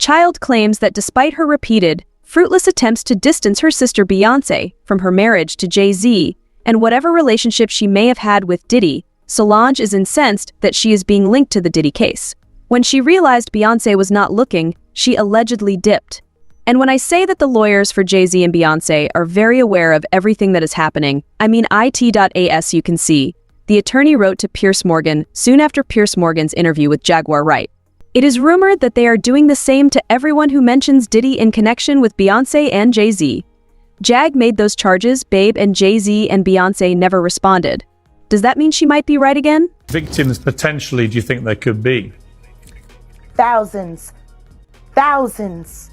Child claims that despite her repeated, fruitless attempts to distance her sister Beyoncé from her marriage to Jay-Z and whatever relationship she may have had with Diddy, Solange is incensed that she is being linked to the Diddy case. When she realized Beyoncé was not looking, she allegedly dipped. And when I say that the lawyers for Jay-Z and Beyoncé are very aware of everything that is happening, I mean it.as you can see, the attorney wrote to Piers Morgan soon after Piers Morgan's interview with Jaguar Wright. It is rumored that they are doing the same to everyone who mentions Diddy in connection with Beyoncé and Jay-Z. Jag made those charges, Babe and Jay-Z and Beyoncé never responded. Does that mean she might be right again? Victims potentially, do you think there could be? Thousands. Thousands.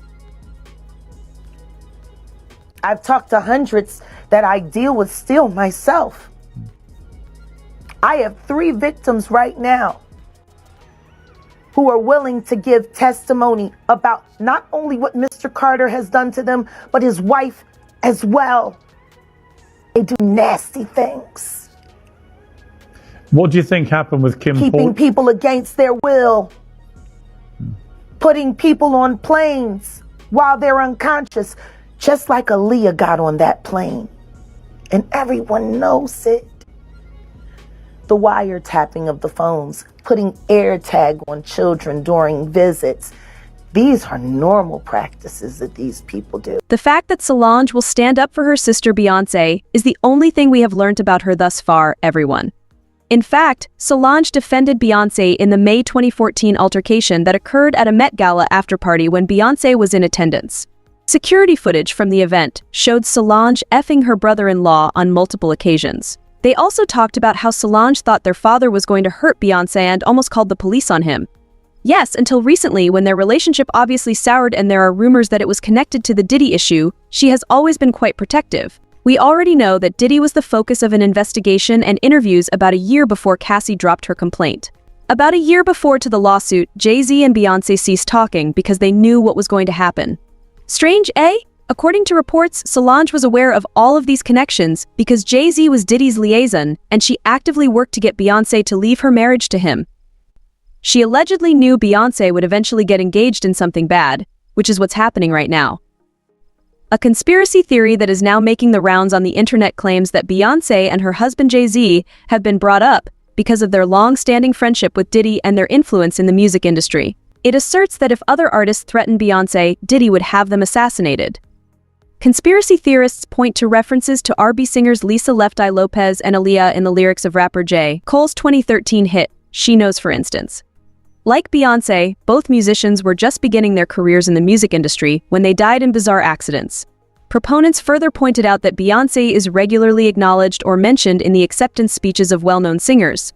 I've talked to hundreds that I deal with still myself. I have 3 victims right now who are willing to give testimony about not only what Mr. Carter has done to them, but his wife as well. They do nasty things. What do you think happened with Kim Keeping people against their will. Putting people on planes while they're unconscious, just like Aaliyah got on that plane. And everyone knows it. The wiretapping of the phones, putting AirTag on children during visits. These are normal practices that these people do. The fact that Solange will stand up for her sister Beyoncé is the only thing we have learned about her thus far, everyone. In fact, Solange defended Beyoncé in the May 2014 altercation that occurred at a Met Gala afterparty when Beyoncé was in attendance. Security footage from the event showed Solange effing her brother-in-law on multiple occasions. They also talked about how Solange thought their father was going to hurt Beyoncé and almost called the police on him. Yes, until recently when their relationship obviously soured and there are rumors that it was connected to the Diddy issue, she has always been quite protective. We already know that Diddy was the focus of an investigation and interviews about a year before Cassie dropped her complaint. About a year before to the lawsuit, Jay-Z and Beyoncé ceased talking because they knew what was going to happen. Strange, eh? According to reports, Solange was aware of all of these connections because Jay-Z was Diddy's liaison and she actively worked to get Beyoncé to leave her marriage to him. She allegedly knew Beyoncé would eventually get engaged in something bad, which is what's happening right now. A conspiracy theory that is now making the rounds on the internet claims that Beyoncé and her husband Jay-Z have been brought up because of their long-standing friendship with Diddy and their influence in the music industry. It asserts that if other artists threatened Beyoncé, Diddy would have them assassinated. Conspiracy theorists point to references to R&B singers Lisa Left Eye Lopez and Aaliyah in the lyrics of rapper J. Cole's 2013 hit, She Knows, for instance. Like Beyoncé, both musicians were just beginning their careers in the music industry when they died in bizarre accidents. Proponents further pointed out that Beyoncé is regularly acknowledged or mentioned in the acceptance speeches of well-known singers.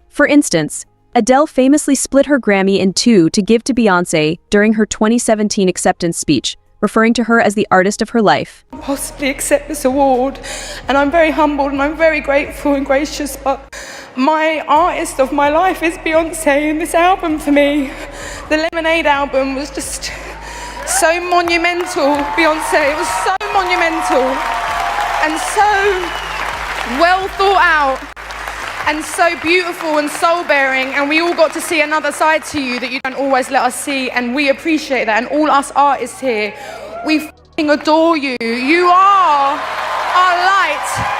For instance, Adele famously split her Grammy in 2 to give to Beyoncé during her 2017 acceptance speech, referring to her as the artist of her life. Possibly accept this award, and I'm very humbled and I'm very grateful and gracious, but my artist of my life is Beyoncé, and this album for me, the Lemonade album, was just so monumental. Beyoncé, it was so monumental and so well thought out and so beautiful and soul-bearing, and we all got to see another side to you that you don't always let us see, and we appreciate that. And all us artists here, we f***ing adore you. You are our light.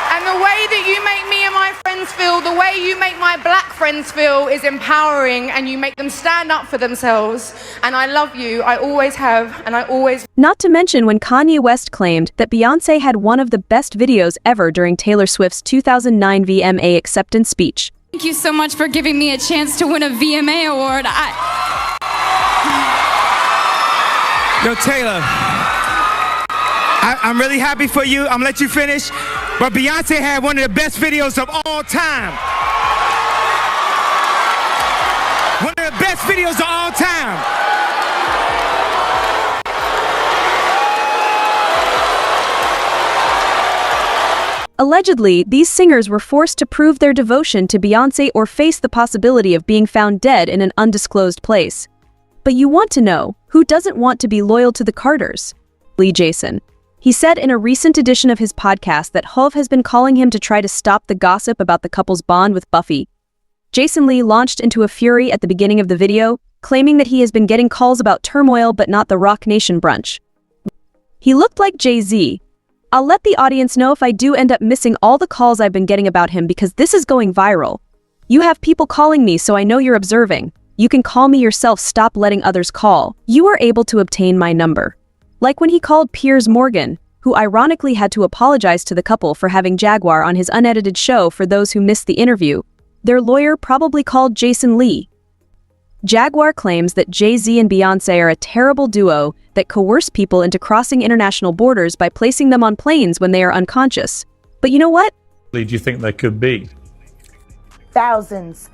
And the way that you make me and my friends feel, the way you make my black friends feel is empowering, and you make them stand up for themselves. And I love you, I always have, and I always... Not to mention when Kanye West claimed that Beyoncé had one of the best videos ever during Taylor Swift's 2009 VMA acceptance speech. Thank you so much for giving me a chance to win a VMA award. Yo, Taylor, I'm really happy for you. I'm gonna let you finish. But Beyonce had one of the best videos of all time. One of the best videos of all time. Allegedly, these singers were forced to prove their devotion to Beyoncé or face the possibility of being found dead in an undisclosed place. But you want to know, who doesn't want to be loyal to the Carters? Lee Jason. He said in a recent edition of his podcast that Hove has been calling him to try to stop the gossip about the couple's bond with Buffy. Jason Lee launched into a fury at the beginning of the video, claiming that he has been getting calls about turmoil but not the Rock Nation brunch. He looked like Jay-Z. I'll let the audience know if I do end up missing all the calls I've been getting about him because this is going viral. You have people calling me, so I know you're observing. You can call me yourself, stop letting others call. You are able to obtain my number. Like when he called Piers Morgan, who ironically had to apologize to the couple for having Jaguar on his unedited show for those who missed the interview. Their lawyer probably called Jason Lee. Jaguar claims that Jay-Z and Beyoncé are a terrible duo that coerce people into crossing international borders by placing them on planes when they are unconscious. But you know what? Do you think there could be? Thousands.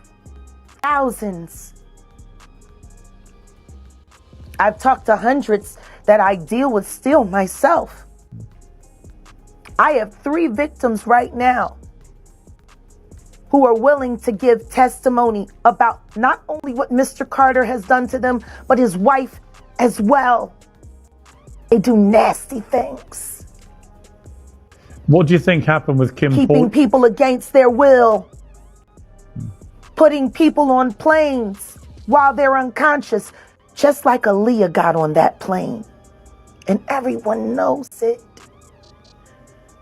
I've talked to hundreds that I deal with still myself. I have 3 victims right now who are willing to give testimony about not only what Mr. Carter has done to them, but his wife as well. They do nasty things. What do you think happened with Kim? Keeping people against their will. Putting people on planes while they're unconscious, just like Aaliyah got on that plane. And everyone knows it.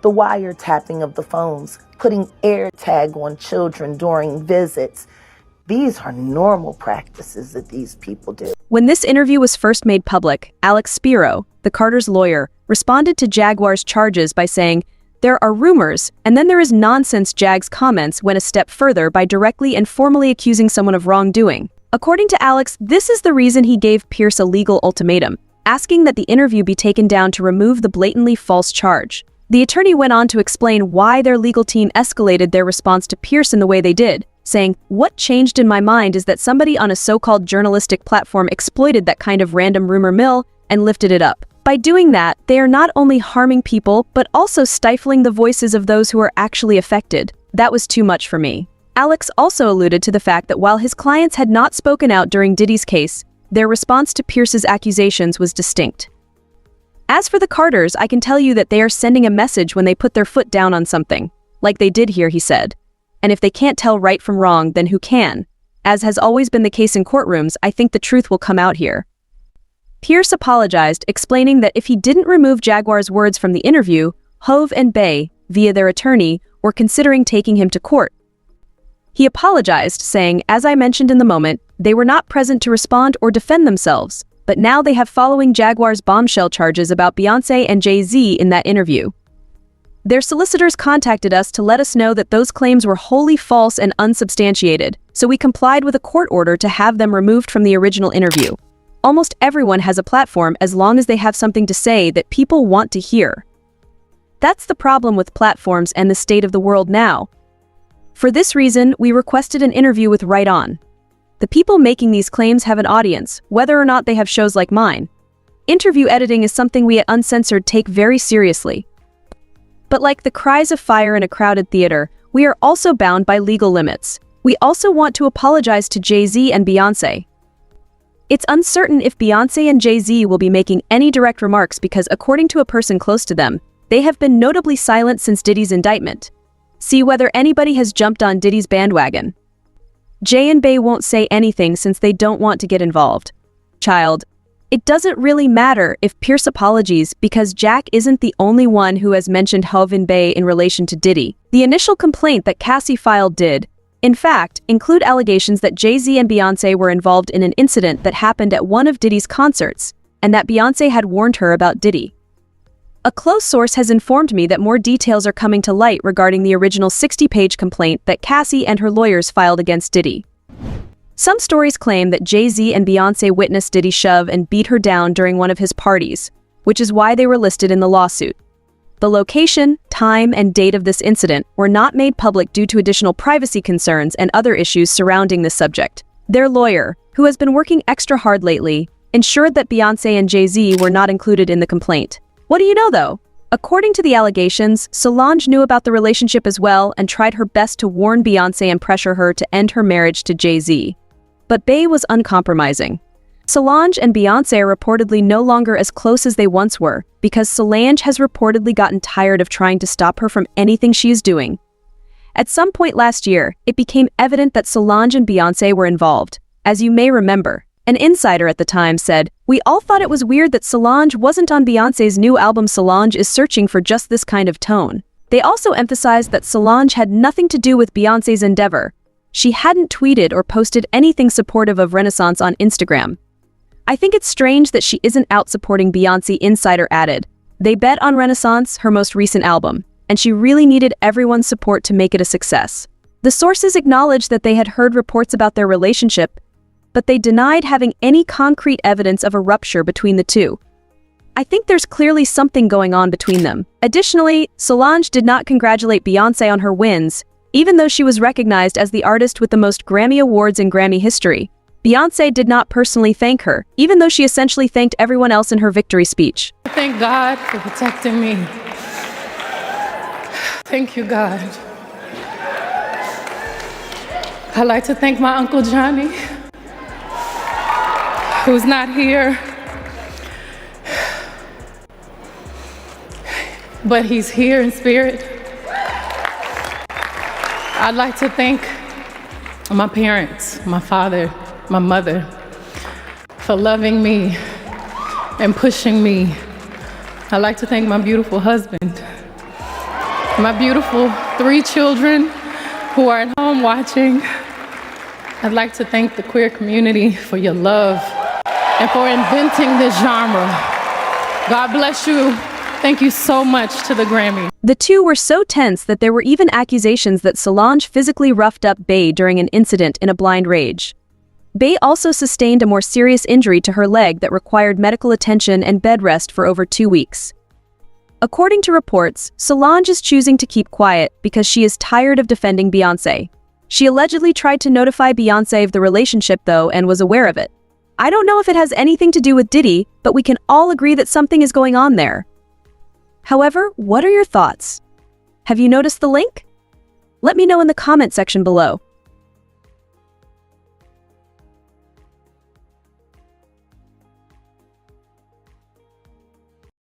The wiretapping of the phones, putting AirTag on children during visits. These are normal practices that these people do. When this interview was first made public, Alex Spiro, the Carter's lawyer, responded to Jaguar's charges by saying, "There are rumors, and then there is nonsense." Jag's comments went a step further by directly and formally accusing someone of wrongdoing. According to Alex, this is the reason he gave Pierce a legal ultimatum, asking that the interview be taken down to remove the blatantly false charge. The attorney went on to explain why their legal team escalated their response to Pierce in the way they did, saying, "What changed in my mind is that somebody on a so-called journalistic platform exploited that kind of random rumor mill and lifted it up. By doing that, they are not only harming people, but also stifling the voices of those who are actually affected. That was too much for me." Alex also alluded to the fact that while his clients had not spoken out during Diddy's case, their response to Pierce's accusations was distinct. As for the Carters, I can tell you that they are sending a message when they put their foot down on something. Like they did here, he said. And if they can't tell right from wrong, then who can? As has always been the case in courtrooms, I think the truth will come out here. Pierce apologized, explaining that if he didn't remove Jaguar's words from the interview, Hove and Bey, via their attorney, were considering taking him to court. He apologized, saying, "As I mentioned in the moment, they were not present to respond or defend themselves, but now they have following Jaguar's bombshell charges about Beyoncé and Jay-Z in that interview. Their solicitors contacted us to let us know that those claims were wholly false and unsubstantiated, so we complied with a court order to have them removed from the original interview. Almost everyone has a platform as long as they have something to say that people want to hear. That's the problem with platforms and the state of the world now. For this reason, we requested an interview with Right On. The people making these claims have an audience, whether or not they have shows like mine. Interview editing is something we at Uncensored take very seriously. But like the cries of fire in a crowded theater, we are also bound by legal limits. We also want to apologize to Jay-Z and Beyoncé. It's uncertain if Beyoncé and Jay-Z will be making any direct remarks because, according to a person close to them, they have been notably silent since Diddy's indictment. See whether anybody has jumped on Diddy's bandwagon. Jay and Bey won't say anything since they don't want to get involved. Child, it doesn't really matter if Pierce apologies because Jack isn't the only one who has mentioned Hove and Bey in relation to Diddy. The initial complaint that Cassie filed did, in fact, include allegations that Jay-Z and Beyoncé were involved in an incident that happened at one of Diddy's concerts, and that Beyoncé had warned her about Diddy. A close source has informed me that more details are coming to light regarding the original 60-page complaint that Cassie and her lawyers filed against Diddy. Some stories claim that Jay-Z and Beyoncé witnessed Diddy shove and beat her down during one of his parties, which is why they were listed in the lawsuit. The location, time, and date of this incident were not made public due to additional privacy concerns and other issues surrounding this subject. Their lawyer, who has been working extra hard lately, ensured that Beyoncé and Jay-Z were not included in the complaint. What do you know, though? According to the allegations, Solange knew about the relationship as well and tried her best to warn Beyoncé and pressure her to end her marriage to Jay-Z. But Bey was uncompromising. Solange and Beyoncé are reportedly no longer as close as they once were because Solange has reportedly gotten tired of trying to stop her from anything she is doing. At some point last year, it became evident that Solange and Beyoncé were involved. As you may remember, an insider at the time said, "We all thought it was weird that Solange wasn't on Beyoncé's new album Solange is searching for just this kind of tone." They also emphasized that Solange had nothing to do with Beyoncé's endeavor. She hadn't tweeted or posted anything supportive of Renaissance on Instagram. "I think it's strange that she isn't out supporting Beyoncé," insider added. "They bet on Renaissance, her most recent album, and she really needed everyone's support to make it a success." The sources acknowledged that they had heard reports about their relationship, but they denied having any concrete evidence of a rupture between the two. "I think there's clearly something going on between them." Additionally, Solange did not congratulate Beyoncé on her wins, even though she was recognized as the artist with the most Grammy Awards in Grammy history. Beyoncé did not personally thank her, even though she essentially thanked everyone else in her victory speech. Thank God for protecting me. Thank you, God. I'd like to thank my Uncle Johnny, who's not here, but he's here in spirit. I'd like to thank my parents, my father, my mother, for loving me and pushing me. I'd like to thank my beautiful husband, my beautiful 3 children who are at home watching. I'd like to thank the queer community for your love and for inventing this genre. God bless you. Thank you so much to the Grammy. The two were so tense that there were even accusations that Solange physically roughed up Bey during an incident in a blind rage. Bey also sustained a more serious injury to her leg that required medical attention and bed rest for over 2 weeks. According to reports, Solange is choosing to keep quiet because she is tired of defending Beyoncé. She allegedly tried to notify Beyoncé of the relationship, though, and was aware of it. I don't know if it has anything to do with Diddy, but we can all agree that something is going on there. However, what are your thoughts? Have you noticed the link? Let me know in the comment section below.